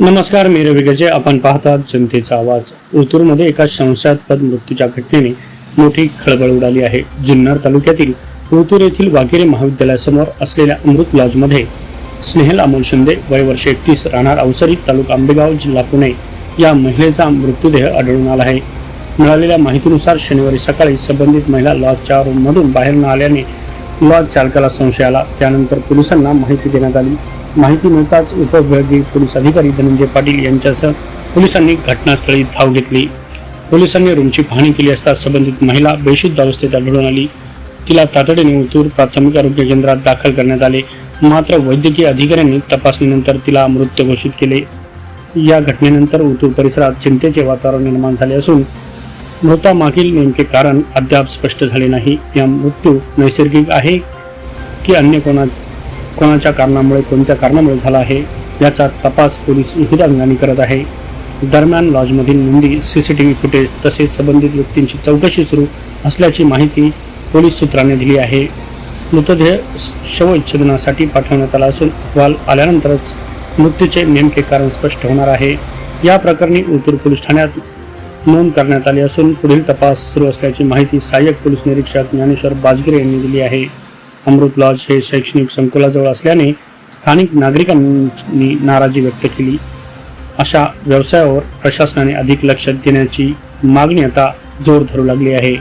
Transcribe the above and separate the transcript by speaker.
Speaker 1: नमस्कार, मी रवी गजे. आपण पाहतात जनतेचा आवाज. ओतूरमध्ये एका संशयास्पद मृत्यूच्या घटनेने मोठी खळबळ उडाली आहे. जुन्नर तालुक्यातील ओतूर येथील वाघेरे महाविद्यालयासमोर असलेल्या अमृत लॉजमध्ये स्नेहल अमोल शिंदे, वय वर्ष 31, राहणार अवसरी, तालुका आंबेगाव, जिल्हा पुणे, या महिलेचा मृतदेह आढळून आला आहे. मिळालेल्या माहितीनुसार शनिवारी सकाळी संबंधित महिला लॉजच्या रूममधून बाहेर न आल्याने लॉज चालकाला संशय आला. त्यानंतर पोलिसांना माहिती देण्यात आली. माहिती मिळताच उपविभागीय पोलीस अधिकारी धनंजय पाटील यांच्यासह पोलिसांनी घटनास्थळी धाव घेतली. पोलिसांनी रूमची पाहणी केली असता संबंधित महिला बेशुद्ध अवस्थेत आढळून आली. तिला तातडीने ओतूर प्राथमिक आरोग्य केंद्रात दाखल करण्यात आले. मात्र वैद्यकीय अधिकाऱ्यांनी तपासणीनंतर तिला मृत घोषित केले. या घटनेनंतर ओतूर परिसरात चिंतेचे वातावरण निर्माण झाले असून मृतामागील नेमके कारण अद्याप स्पष्ट झाले नाही. या मृत्यू नैसर्गिक आहे की अन्य कोणाच्या कारणामुळे, कोणत्या कारणामुळे झाला आहे याचा तपास पोलीस विविध अंगाने करत आहे. दरम्यान लॉजमधील नोंदी, सीसीटीव्ही फुटेज तसेच संबंधित व्यक्तींची चौकशी सुरू असल्याची माहिती पोलीस सूत्रांनी दिली आहे. मृतदेह शवविच्छेदनासाठी पाठवण्यात आला असून अहवाल आल्यानंतरच मृत्यूचे नेमके कारण स्पष्ट होणार आहे. या प्रकरणी ओतूर पोलीस ठाण्यात नोंद करण्यात आली असून पुढील तपास सुरू असल्याची माहिती सहाय्यक पोलीस निरीक्षक ज्ञानेश्वर बाजगिरे यांनी दिली आहे. अमृत लॉज हे शैक्षणिक संकुलाजवळ असल्याने स्थानिक नागरिकांनी नाराजी व्यक्त केली. अशा व्यवसायावर प्रशासनाने अधिक लक्ष देण्याची मागणी आता जोर धरू लागली आहे.